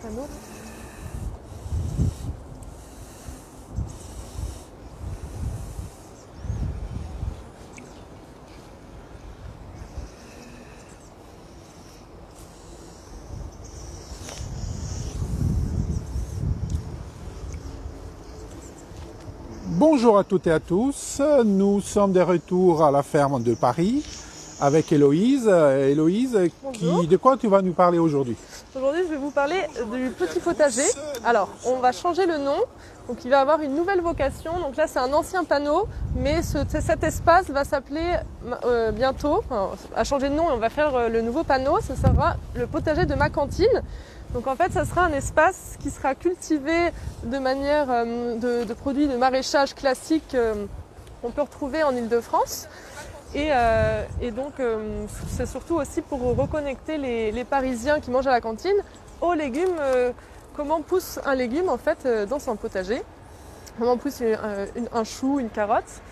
panneau. Bonjour à toutes et à tous, nous sommes de retour à la ferme de Paris avec Héloïse. Héloïse, de quoi tu vas nous parler aujourd'hui? Aujourd'hui, je vais vous parler du petit potager. Alors, on va changer le nom, donc il va avoir une nouvelle vocation. Donc là, c'est un ancien panneau, mais cet espace va s'appeler bientôt, a changé de nom et on va faire le nouveau panneau. Ce sera le potager de ma cantine. Donc en fait, ça sera un espace qui sera cultivé de manière de produits de maraîchage classiques qu'on peut retrouver en Île-de-France. Et donc, c'est surtout aussi pour reconnecter les Parisiens qui mangent à la cantine aux légumes. Comment pousse un légume en fait dans son potager? Comment pousse un chou, une carotte?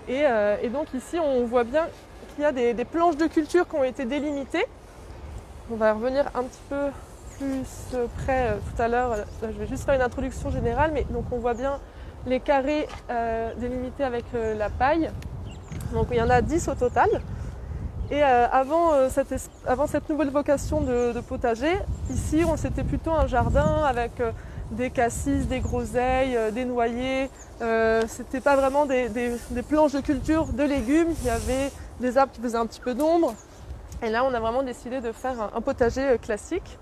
Et donc ici, on voit bien qu'il y a des planches de culture qui ont été délimitées. On va revenir un petit peu plus près tout à l'heure. Je vais juste faire une introduction générale, mais donc on voit bien les carrés délimités avec la paille. Donc il y en a 10 au total. Et avant cette nouvelle vocation de potager, ici c'était plutôt un jardin avec des cassis, des groseilles, des noyers. C'était pas vraiment des planches de culture de légumes. Il y avait des arbres qui faisaient un petit peu d'ombre. Et là on a vraiment décidé de faire un potager classique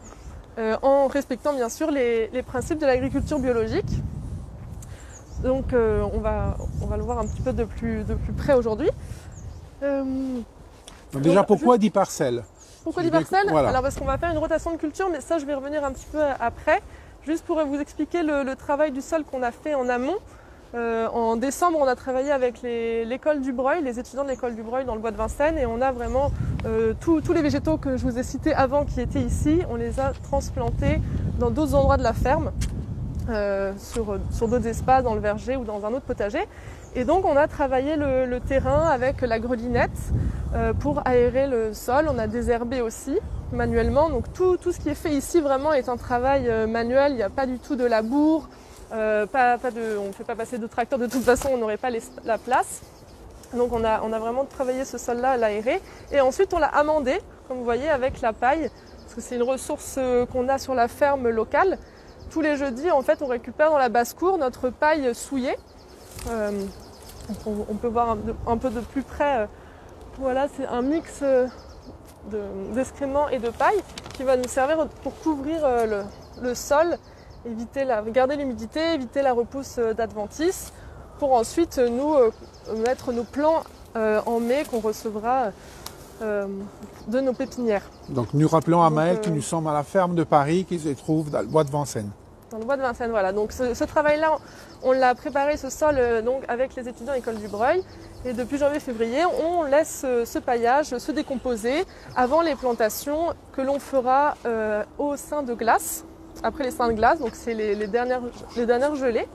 en respectant bien sûr les principes de l'agriculture biologique. Donc on va le voir un petit peu de plus près aujourd'hui. Déjà, pourquoi 10 parcelles? Pourquoi 10 parcelles? Voilà. Alors parce qu'on va faire une rotation de culture, mais ça je vais revenir un petit peu après. Juste pour vous expliquer le travail du sol qu'on a fait en amont. En décembre, on a travaillé avec l'école du Breuil, les étudiants de l'école du Breuil dans le bois de Vincennes, et on a vraiment tous les végétaux que je vous ai cités avant qui étaient ici, on les a transplantés dans d'autres endroits de la ferme, sur d'autres espaces, dans le verger ou dans un autre potager. Et donc on a travaillé le terrain avec la grelinette pour aérer le sol. On a désherbé aussi manuellement. Donc tout ce qui est fait ici vraiment est un travail manuel. Il n'y a pas du tout de labour. On ne fait pas passer de tracteur, de toute façon on n'aurait pas la place. Donc on a vraiment travaillé ce sol-là à l'aérer. Et ensuite on l'a amendé, comme vous voyez, avec la paille, parce que c'est une ressource qu'on a sur la ferme locale. Tous les jeudis, en fait, on récupère dans la basse-cour notre paille souillée. On peut voir un peu de plus près. Voilà, c'est un mix d'excréments et de paille qui va nous servir pour couvrir le sol, garder l'humidité, éviter la repousse d'adventices, pour ensuite nous mettre nos plants en mai qu'on recevra de nos pépinières. Donc nous rappelons à Maëlle que nous sommes à la ferme de Paris qui se trouve dans le bois de Vincennes. Dans le bois de Vincennes, voilà. Donc ce travail-là, on l'a préparé, ce sol, donc avec les étudiants à l'école du Breuil. Et depuis janvier-février, on laisse ce paillage se décomposer avant les plantations que l'on fera au sein de glace. Après les seins de glace, donc c'est les dernières gelées.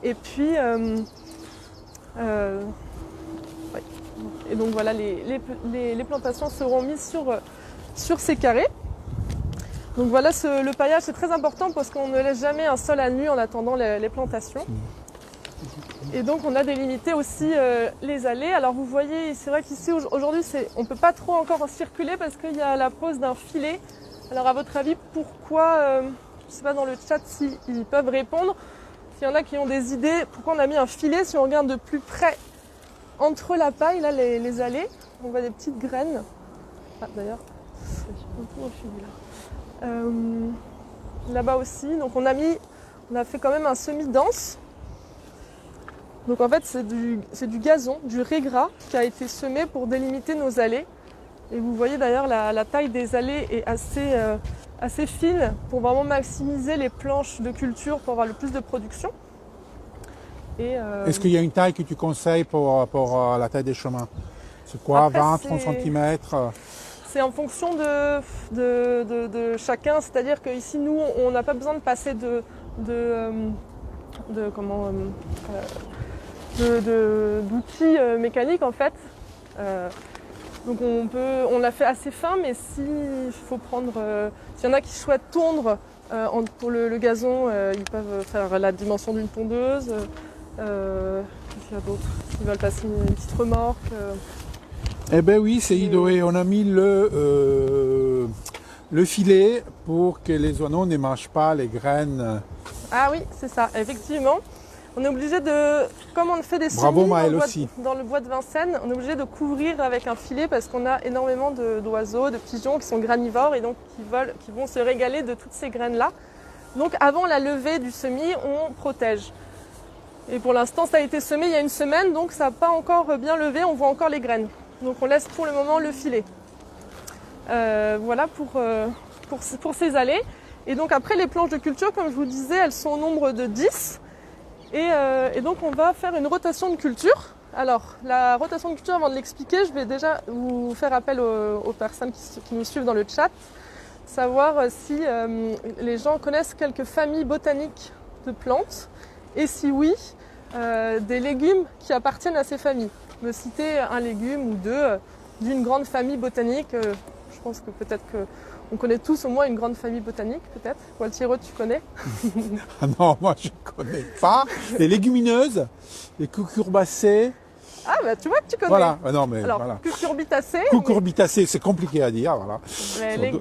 Et puis, ouais. Et donc voilà, les plantations seront mises sur ces carrés. Donc voilà, le paillage c'est très important parce qu'on ne laisse jamais un sol à nu en attendant les plantations. Et donc on a délimité aussi les allées. Alors vous voyez, c'est vrai qu'ici aujourd'hui on ne peut pas trop encore circuler parce qu'il y a la pose d'un filet. Alors à votre avis, pourquoi, je ne sais pas dans le chat s'ils peuvent répondre, s'il y en a qui ont des idées, pourquoi on a mis un filet? Si on regarde de plus près entre la paille, là les allées, on voit des petites graines. Ah d'ailleurs, un peu au fil là. Là-bas aussi, donc on a fait quand même un semis-dense. Donc en fait c'est du gazon, du régras qui a été semé pour délimiter nos allées. Et vous voyez d'ailleurs la taille des allées est assez fine pour vraiment maximiser les planches de culture pour avoir le plus de production. Est-ce qu'il y a une taille que tu conseilles pour la taille des chemins? C'est quoi, après, 20, 30 cm? C'est en fonction de chacun, c'est-à-dire qu'ici nous on n'a pas besoin de passer d'outils mécaniques en fait. Donc on l'a fait assez fin, mais s'il faut prendre, s'il y en a qui souhaitent tondre pour le gazon, ils peuvent faire la dimension d'une tondeuse. Qu'est-ce qu'il y a d'autre? S'ils veulent passer une petite remorque. Eh ben oui, c'est Idoé. On a mis le filet pour que les oiseaux ne mangent pas les graines. Ah oui, c'est ça, effectivement. On est obligé de, comme on fait des Bravo, semis Maëlle aussi. dans le bois de Vincennes, on est obligé de couvrir avec un filet parce qu'on a énormément d'oiseaux, de pigeons qui sont granivores et donc qui vont se régaler de toutes ces graines-là. Donc avant la levée du semis, on protège. Et pour l'instant, ça a été semé il y a une semaine, donc ça n'a pas encore bien levé, on voit encore les graines. Donc on laisse pour le moment le filet. Voilà pour ces allées. Et donc après, les planches de culture, comme je vous disais, elles sont au nombre de 10. Et donc on va faire une rotation de culture. Alors la rotation de culture, avant de l'expliquer, je vais déjà vous faire appel aux personnes qui nous suivent dans le chat, savoir si les gens connaissent quelques familles botaniques de plantes et si oui, des légumes qui appartiennent à ces familles. Me citer un légume ou deux d'une grande famille botanique. Je pense que peut-être qu'on connaît tous au moins une grande famille botanique, peut-être. Gualtiero, tu connais? Ah non, moi je ne connais pas. Les légumineuses, les cucurbacées. Ah bah tu vois que tu connais. Voilà, non mais alors, voilà. Cucurbitacées. Cucurbitacées, c'est compliqué à dire, voilà.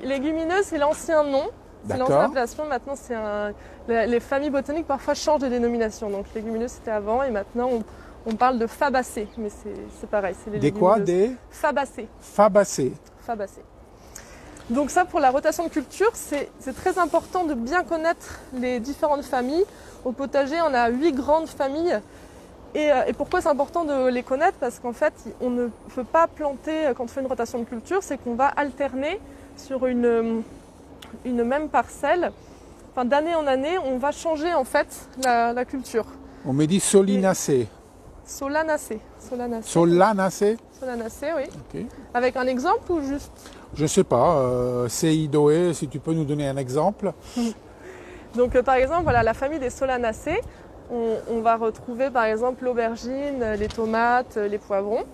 Légumineuses, c'est l'ancien nom. C'est l'ancienne appellation. Maintenant, les familles botaniques parfois changent de dénomination. Donc légumineuses c'était avant et maintenant on parle de fabacées. Mais c'est pareil, c'est les légumineuses. Des fabacées. Fabacées. Fabacées. Donc ça, pour la rotation de culture, c'est très important de bien connaître les différentes familles. Au potager, on a 8 grandes familles. Et pourquoi c'est important de les connaître? Parce qu'en fait, on ne peut pas planter, quand on fait une rotation de culture, c'est qu'on va alterner sur une même parcelle. Enfin, d'année en année, on va changer en fait la culture. On me dit solinacée. Solanacée. Solanacée? Solanacée, oui. Okay. Avec un exemple ou juste? Je ne sais pas. C'est Idoé, si tu peux nous donner un exemple. Donc par exemple, voilà, la famille des Solanacées, on va retrouver par exemple l'aubergine, les tomates, les poivrons.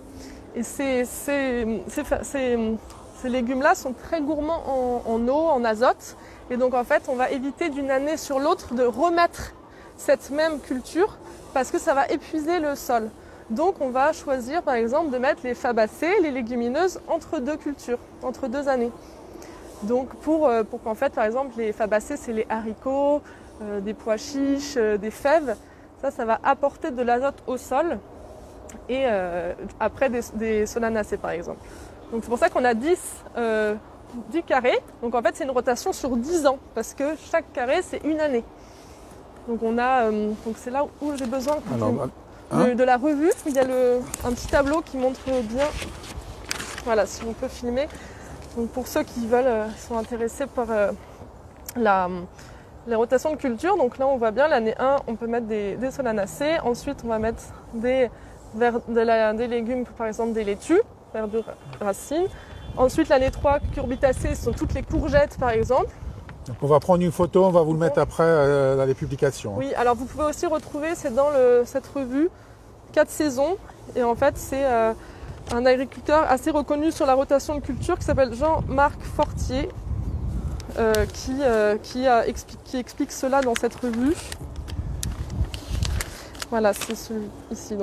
Et ces légumes-là sont très gourmands en eau, en azote. Et donc en fait, on va éviter d'une année sur l'autre de remettre cette même culture parce que ça va épuiser le sol. Donc on va choisir par exemple de mettre les fabacées, les légumineuses, entre deux cultures, entre 2 années. Donc pour qu'en fait, par exemple, les fabacées, c'est les haricots, des pois chiches, des fèves. Ça va apporter de l'azote au sol et après des solanacées par exemple. Donc c'est pour ça qu'on a 10 carrés. Donc en fait, c'est une rotation sur 10 ans parce que chaque carré, c'est une année. Donc donc c'est là où j'ai besoin de la revue. Il y a un petit tableau qui montre bien. Voilà, si on peut filmer. Donc pour ceux qui sont intéressés par les rotations de culture, donc là on voit bien l'année 1, on peut mettre des solanacées. Ensuite, on va mettre des légumes, par exemple des laitues, verdures racines. Ensuite, l'année 3, cucurbitacées, ce sont toutes les courgettes par exemple. Donc on va prendre une photo, on va vous le mettre après dans les publications. Oui, alors vous pouvez aussi retrouver, c'est dans cette revue, 4 saisons. Et en fait, c'est un agriculteur assez reconnu sur la rotation de culture qui s'appelle Jean-Marc Fortier, qui explique cela dans cette revue. Voilà, c'est celui ici.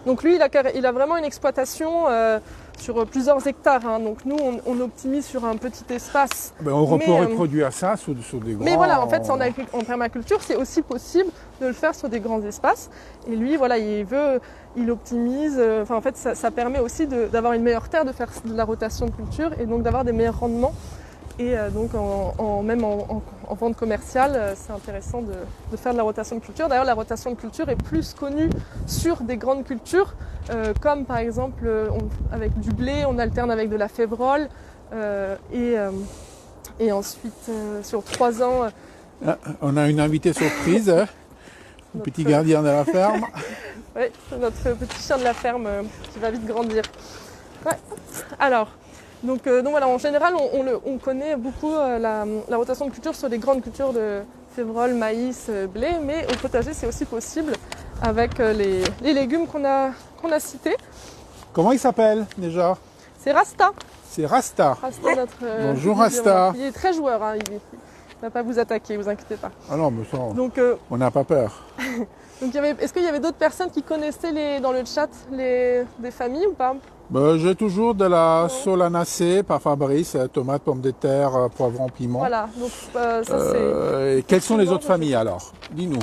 Donc lui, il a vraiment une exploitation sur plusieurs hectares. Hein. Donc nous, on optimise sur un petit espace. On peut reproduire ça sur des grands... Mais voilà, en fait, en permaculture, c'est aussi possible de le faire sur des grands espaces. Et lui, voilà, il optimise. En fait, ça permet aussi d'avoir une meilleure terre, de faire de la rotation de culture et donc d'avoir des meilleurs rendements. Et donc même en vente commerciale, c'est intéressant de faire de la rotation de culture. D'ailleurs, la rotation de culture est plus connue sur des grandes cultures, comme par exemple avec du blé, on alterne avec de la févrole. Et ensuite, sur 3 ans... on a une invitée surprise, le petit gardien de la ferme. Oui, c'est notre petit chien de la ferme qui va vite grandir. Ouais. Alors... Donc voilà, en général, on connaît beaucoup la rotation de culture sur les grandes cultures de févrole, maïs, blé, mais au potager, c'est aussi possible avec les légumes qu'on a cités. Comment ils s'appellent déjà? C'est Rasta. C'est Rasta. Rasta, notre. Bonjour, guide Rasta. urbain. Il est très joueur, hein, il ne va pas vous attaquer, vous inquiétez pas. Ah non, mais ça, Donc, on n'a pas peur. est-ce qu'il y avait d'autres personnes qui connaissaient dans le chat des familles ou pas? J'ai toujours de la solanacée par Fabrice, tomates, pommes de terre, poivrons, piment. Voilà, donc ça c'est. Et quelles sont les autres familles alors? Dis-nous.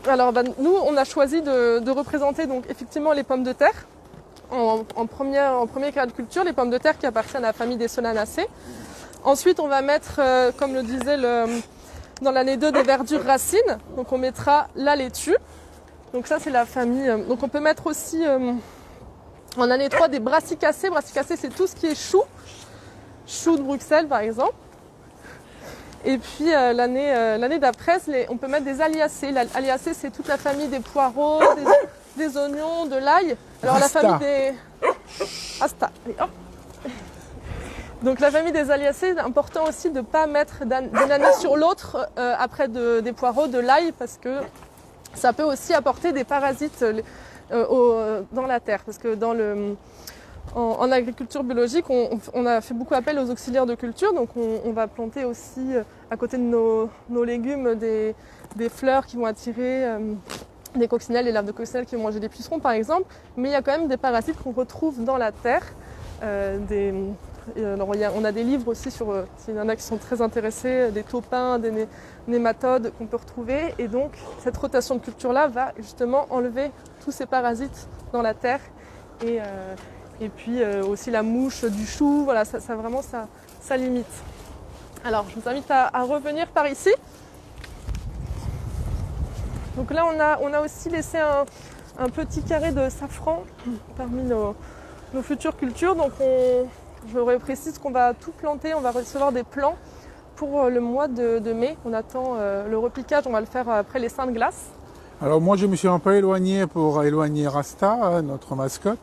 Alors nous, on a choisi de représenter donc effectivement les pommes de terre. En premier cas de culture, les pommes de terre qui appartiennent à la famille des solanacées. Ensuite, on va mettre, comme le disait dans l'année 2, des verdures racines. Donc on mettra la laitue. Donc ça, c'est la famille. Donc on peut mettre aussi en année 3 des brassicacées. Brassicacées, c'est tout ce qui est chou. Chou de Bruxelles, par exemple. Et puis l'année d'après, on peut mettre des aliacées. L'aliacée, c'est toute la famille des poireaux, des oignons, de l'ail. Alors Rasta. la famille des... Rasta. Donc la famille des aliacées, c'est important aussi de ne pas mettre d'une année sur l'autre après des poireaux, de l'ail, parce que ça peut aussi apporter des parasites dans la terre. Parce que en agriculture biologique, on a fait beaucoup appel aux auxiliaires de culture, donc on va planter aussi à côté de nos légumes des fleurs qui vont attirer des coccinelles, des larves de coccinelles qui vont manger des pucerons par exemple, mais il y a quand même des parasites qu'on retrouve dans la terre. Alors, on a des livres aussi s'il y en a qui sont très intéressés, des taupins, des nématodes qu'on peut retrouver, et donc cette rotation de culture-là va justement enlever tous ces parasites dans la terre. Et puis aussi la mouche du chou, voilà, ça limite. Alors je vous invite à revenir par ici. Donc là on a aussi laissé un petit carré de safran parmi nos futures cultures. Donc je précise qu'on va tout planter, on va recevoir des plants pour le mois de mai. On attend le repiquage, on va le faire après les seins de glace. Alors moi je me suis un peu éloigné pour éloigner Rasta, notre mascotte.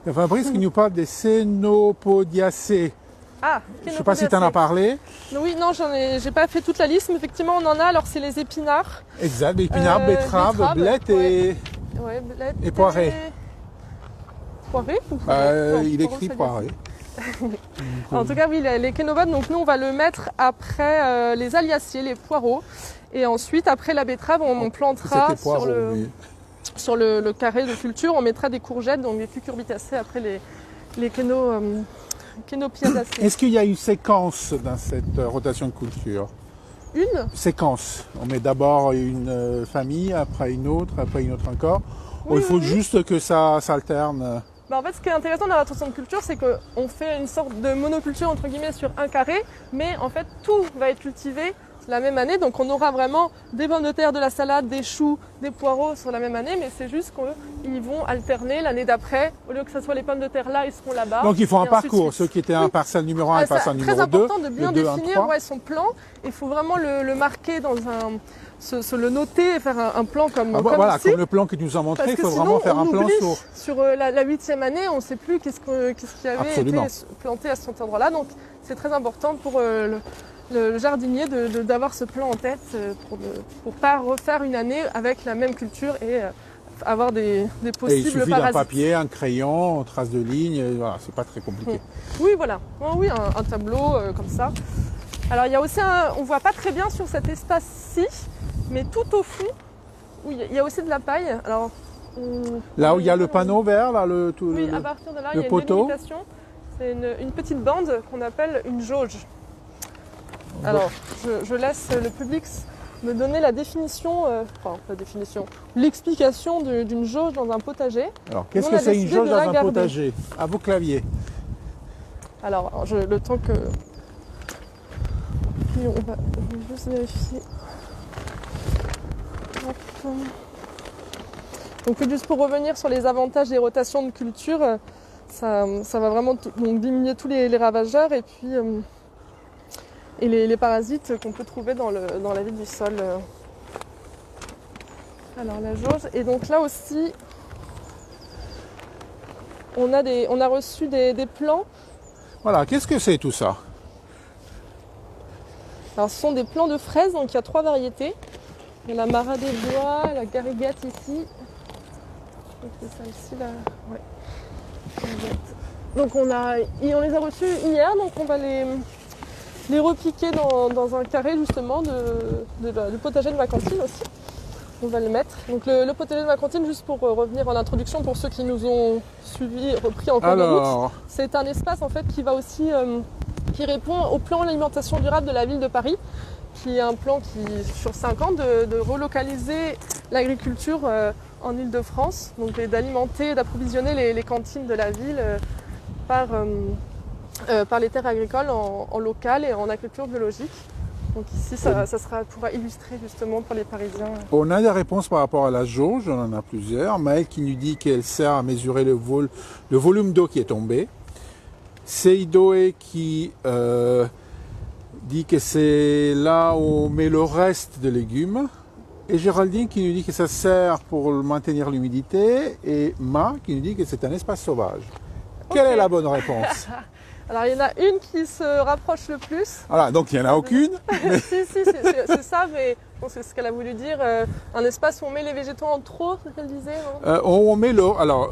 Il y a Fabrice qui nous parle des cénopodiacées. Ah, je ne sais pas si tu en as parlé. Oui, non, j'ai pas fait toute la liste, mais effectivement on en a. Alors c'est les épinards. Exact, épinards, betteraves, blettes et poirées. Poirées il écrit poirées. En tout cas, oui, les kénobodes, donc nous on va le mettre après les aliaciers, les poireaux. Et ensuite, après la betterave, on plantera sur le carré de culture, on mettra des courgettes, donc des cucurbitacées après les kénopiadacées. Est-ce qu'il y a une séquence dans cette rotation de culture? Une séquence. On met d'abord une famille, après une autre encore. Oui, il faut juste que ça s'alterne. En fait, ce qui est intéressant dans la rotation de culture, c'est qu'on fait une sorte de monoculture entre guillemets sur un carré, mais en fait tout va être cultivé la même année. Donc on aura vraiment des pommes de terre, de la salade, des choux, des poireaux sur la même année, mais c'est juste qu'ils vont alterner l'année d'après. Au lieu que ce soit les pommes de terre là, ils seront là-bas. Donc il faut un parcours, ceux qui étaient un parcelle numéro 1 et parcelle numéro 2. C'est très important de bien définir son plan. Il faut vraiment le marquer dans le noter et faire un plan comme voilà, ici. comme le plan que tu nous as montré, il faut vraiment faire un plan sur la 8e année, on ne sait plus qu'est-ce qui avait été planté à cet endroit-là. Donc c'est très important pour le jardinier d'avoir ce plan en tête pour ne pas refaire une année avec la même culture et avoir des possibles parasites. Et il suffit parasites. d'un papier, un crayon, une trace de ligne, voilà, c'est pas très compliqué. Oui, voilà, un tableau comme ça. Alors il y a aussi on ne voit pas très bien sur cet espace-ci, mais tout au fond, il y a aussi de la paille. Alors, là où il y a le panneau vert, là, oui, à partir de là, il y a une délimitation. C'est une petite bande qu'on appelle une jauge. Alors, je laisse le public me donner la définition, l'explication d'une jauge dans un potager. Alors, qu'est-ce que c'est une jauge dans un potager? À vos claviers. Alors, le temps que... Puis on va juste vérifier. Hop. Donc juste pour revenir sur les avantages des rotations de culture, ça va vraiment diminuer tous les ravageurs et puis les parasites qu'on peut trouver dans la vie du sol. Alors la jauge, et donc là aussi on a reçu des plants. Voilà, qu'est-ce que c'est tout ça? Alors ce sont des plants de fraises, donc il y a 3 variétés. Il y a la Mara des Bois, la Gariguette ici. C'est celle-ci là. Ouais. Donc on les a reçus hier, donc on va les repiquer dans un carré justement du potager de ma cantine aussi. On va le mettre. Donc le potager de ma cantine, juste pour revenir en introduction pour ceux qui nous ont suivis, repris en cours de route, c'est un espace en fait qui va aussi qui répond au plan d'alimentation durable de la ville de Paris, qui est un plan qui sur 5 ans de relocaliser l'agriculture en Île-de-France, donc d'alimenter, d'approvisionner les cantines de la ville par les terres agricoles en local et en agriculture biologique. Donc ici, ça pourra illustrer justement pour les Parisiens. On a des réponses par rapport à la jauge, on en a plusieurs. Maëlle qui nous dit qu'elle sert à mesurer le volume d'eau qui est tombé. Seidoé qui dit que c'est là où on met le reste de légumes. Et Géraldine qui nous dit que ça sert pour maintenir l'humidité. Et Ma qui nous dit que c'est un espace sauvage. Okay. Quelle est la bonne réponse? Alors il y en a une qui se rapproche le plus. Voilà, donc il n'y en a aucune. Mais... si, c'est ça, mais bon, c'est ce qu'elle a voulu dire. Un espace où on met les végétaux en trop, c'est ce qu'elle disait, non on met le... Alors,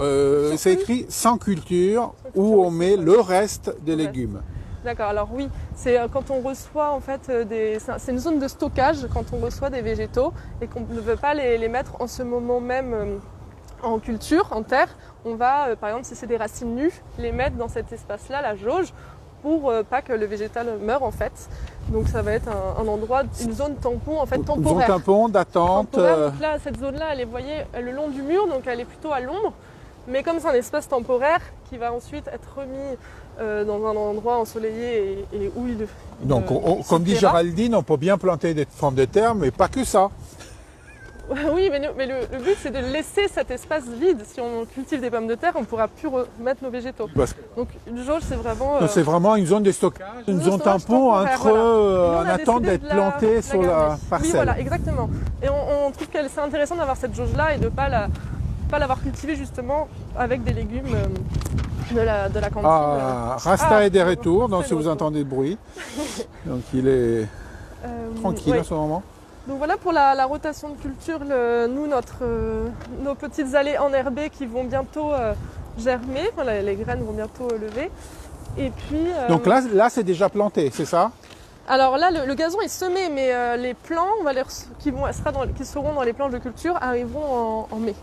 c'est écrit sans culture, où on met le reste des légumes. D'accord, alors oui, c'est quand on reçoit en fait c'est une zone de stockage quand on reçoit des végétaux et qu'on ne veut pas les mettre en ce moment même en culture, en terre. On va, par exemple, si c'est des racines nues, les mettre dans cet espace-là, la jauge, pour pas que le végétal meure en fait. Donc ça va être un endroit, une zone tampon en fait temporaire. Une zone tampon d'attente. Donc là, cette zone-là, elle est, vous voyez, le long du mur, donc elle est plutôt à l'ombre. Mais comme c'est un espace temporaire qui va ensuite être remis dans un endroit ensoleillé et où il donc, comme dit Géraldine, on peut bien planter des formes de terre, mais pas que ça. Oui, mais le but, c'est de laisser cet espace vide. Si on cultive des pommes de terre, on ne pourra plus remettre nos végétaux. Donc, une jauge, c'est vraiment... c'est vraiment une zone de stockage, une zone tampon entre en attente d'être plantée sur la parcelle. Oui, voilà, exactement. Et on trouve que c'est intéressant d'avoir cette jauge-là et de ne pas l'avoir cultivée justement avec des légumes de la cantine. Rasta est des retours, donc si vous entendez le bruit. Donc, il est tranquille à ce moment. Donc voilà pour la rotation de culture, nos petites allées enherbées qui vont bientôt germer, voilà, les graines vont bientôt lever. Et puis, donc là c'est déjà planté, c'est ça? Alors là le gazon est semé, mais les plants qui seront dans les planches de culture arriveront en mai.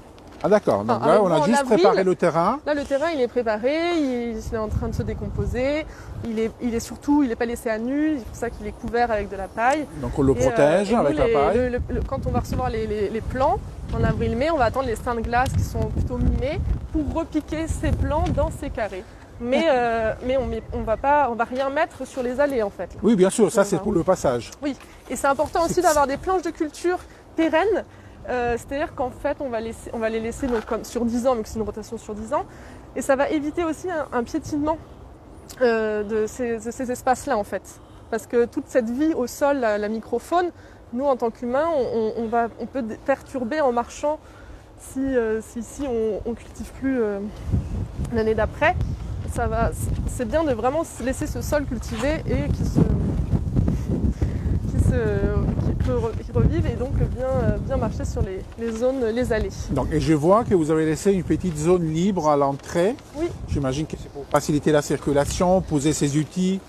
Ah d'accord, donc là on a juste préparé le terrain. Là le terrain il est préparé, il est en train de se décomposer, il est pas laissé à nu, c'est pour ça qu'il est couvert avec de la paille. Donc on le protège avec la paille. Quand on va recevoir les plants, en avril-mai, on va attendre les seins de glace qui sont plutôt mi-mai pour repiquer ces plants dans ces carrés. Mais on va rien mettre sur les allées en fait. Oui bien sûr, ça c'est pour le passage. Oui, et c'est important aussi d'avoir des planches de culture pérennes. C'est-à-dire qu'en fait, on va les laisser donc, comme sur 10 ans, mais c'est une rotation sur 10 ans. Et ça va éviter aussi un piétinement de ces espaces-là, en fait. Parce que toute cette vie au sol, la microfaune, nous, en tant qu'humains, on peut perturber en marchant si on ne cultive plus l'année d'après. C'est bien de vraiment laisser ce sol cultivé et qui revive et donc bien marcher sur les zones, les allées. Donc, et je vois que vous avez laissé une petite zone libre à l'entrée. Oui. J'imagine que c'est pour faciliter la circulation, poser ses outils.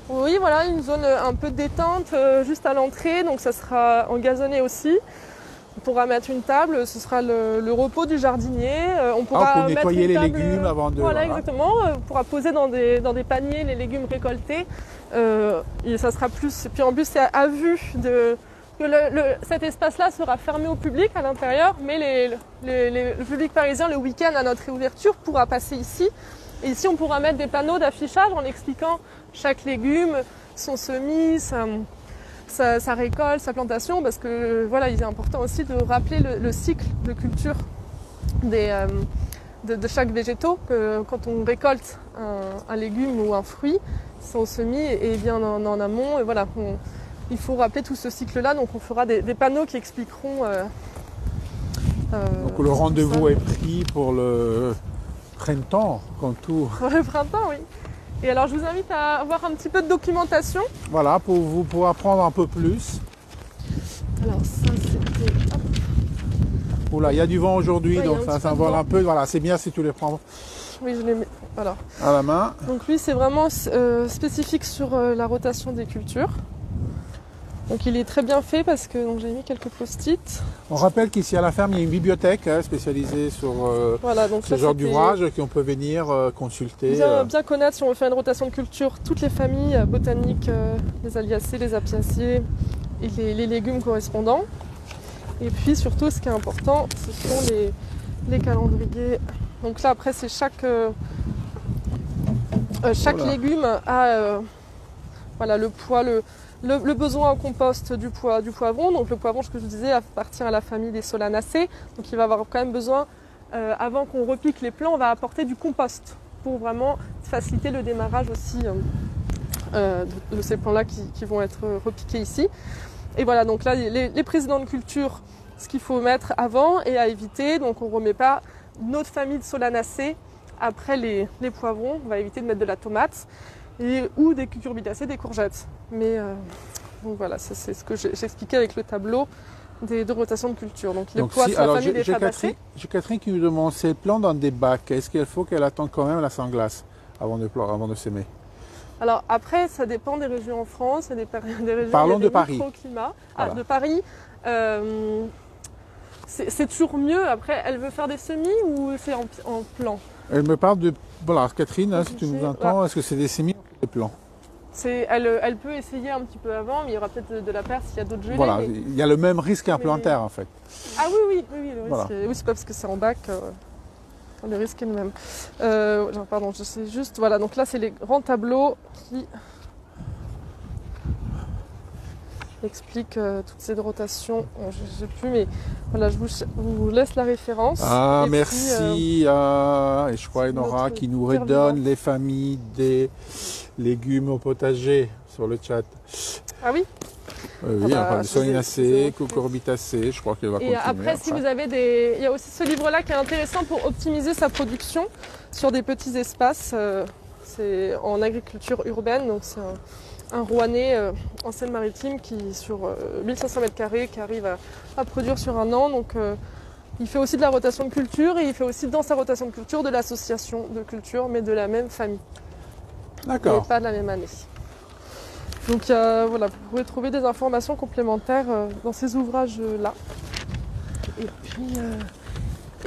Oui, voilà, une zone un peu détente juste à l'entrée, donc ça sera engazonné aussi. On pourra mettre une table, ce sera le repos du jardinier. On pourra pour mettre nettoyer les légumes avant de... Voilà, exactement. On pourra poser dans des paniers les légumes récoltés. Et ça sera plus... Puis en plus, c'est à vue que cet espace-là sera fermé au public à l'intérieur, mais le public parisien, le week-end à notre réouverture, pourra passer ici. Et ici, on pourra mettre des panneaux d'affichage en expliquant chaque légume, son semis, sa récolte, sa plantation, parce que voilà, il est important aussi de rappeler le cycle de culture de chaque végétaux, que quand on récolte un légume ou un fruit, son semis est bien en amont, et voilà, il faut rappeler tout ce cycle-là, donc on fera des panneaux qui expliqueront... donc le rendez-vous est pris pour le printemps, comme tout. Pour le printemps, oui. Et alors je vous invite à voir un petit peu de documentation. Voilà, pour vous pour apprendre un peu plus. Alors ça c'était... Oula, il y a du vent aujourd'hui, ouais, donc ça s'envole un peu. Voilà, c'est bien si tu les prends Oui, je l'ai mis. Voilà. à la main. Donc lui, c'est vraiment spécifique sur la rotation des cultures. Donc il est très bien fait parce que j'ai mis quelques post-it. On rappelle qu'ici à la ferme, il y a une bibliothèque spécialisée sur Voilà, donc ce genre d'ouvrage qu'on peut venir consulter. Bien connaître, si on veut faire une rotation de culture, toutes les familles botaniques, les Alliacées, les Apiacées et les légumes correspondants. Et puis surtout, ce qui est important, ce sont les calendriers. Donc là, après, c'est chaque Voilà. légume a voilà, le poids, le besoin en compost du poivron. Donc le poivron, ce que je vous disais, appartient à la famille des Solanacées. Donc il va avoir quand même besoin, avant qu'on repique les plants, on va apporter du compost pour vraiment faciliter le démarrage aussi de ces plants-là qui vont être repiqués ici. Et voilà, donc là, les présidents de culture, ce qu'il faut mettre avant et à éviter. Donc on ne remet pas notre famille de Solanacées après les poivrons. On va éviter de mettre de la tomate ou des cucurbitacées, des courgettes. Mais donc voilà, c'est ce que j'expliquais avec le tableau de rotation de culture. Donc les pois, c'est la famille des fabacées. J'ai Catherine qui nous demande ces plants dans des bacs. Est-ce qu'il faut qu'elle attende quand même la sanglace avant de s'aimer? Alors après, ça dépend des régions en France, il y a des régions Parlons où il y a de Paris. microclimats. Voilà. De Paris, c'est toujours mieux. Après, elle veut faire des semis ou c'est en plan? Elle me parle de... Voilà, Catherine, si tu nous entends, voilà. est-ce que c'est des semis ou des plants? Elle peut essayer un petit peu avant, mais il y aura peut-être de la perse s'il y a d'autres gelées. Voilà, mais... il y a le même risque qu'un plantaire en fait. Ah oui, le risque. Voilà. Oui, c'est pas parce que c'est en bac. Le risque est le même. Pardon, je sais juste. Voilà, donc là, c'est les grands tableaux qui expliquent toutes ces rotations. Bon, je ne sais plus, mais voilà, je vous laisse la référence. Ah, et merci. Et je crois Nora qui nous redonne les familles des légumes au potager sur le chat. Ah oui. Oui, enfin, solanacées, cucurbitacées, je crois qu'elle va continuer. Et après, si vous avez il y a aussi ce livre-là qui est intéressant pour optimiser sa production sur des petits espaces. C'est en agriculture urbaine, donc c'est un Rouennais en Seine-Maritime qui, sur 1500 m², qui arrive à produire sur un an. Donc il fait aussi de la rotation de culture et il fait aussi dans sa rotation de culture de l'association de culture, mais de la même famille. D'accord. Et pas de la même année. Donc voilà, vous pouvez trouver des informations complémentaires dans ces ouvrages-là. Et puis,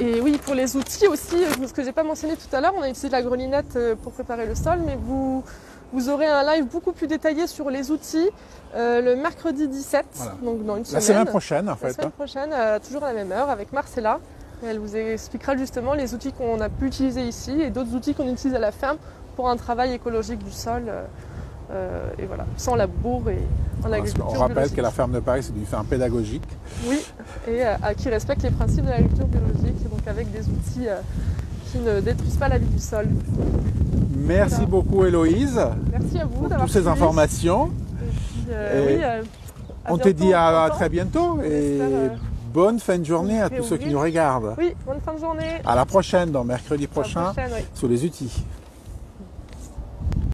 et oui, pour les outils aussi, ce que je n'ai pas mentionné tout à l'heure, on a utilisé la grelinette pour préparer le sol, mais vous aurez un live beaucoup plus détaillé sur les outils le mercredi 17, voilà. Donc dans une semaine. La semaine prochaine en fait. La semaine prochaine, toujours à la même heure, avec Marcella. Et elle vous expliquera justement les outils qu'on a pu utiliser ici et d'autres outils qu'on utilise à la ferme pour un travail écologique du sol. Et voilà, sans labour et en agriculture On rappelle biologique. que la ferme de Paris, c'est une ferme pédagogique. Oui, et qui respecte les principes de l'agriculture biologique, et donc avec des outils qui ne détruisent pas la vie du sol. Merci voilà. beaucoup Héloïse. Merci à vous pour d'avoir toutes ces suivi. informations. Et puis, on te dit à très bientôt et bonne fin de journée à tous ceux qui nous regardent. Oui, bonne fin de journée. À la prochaine, dans mercredi prochain, prochaine, oui. sur les outils.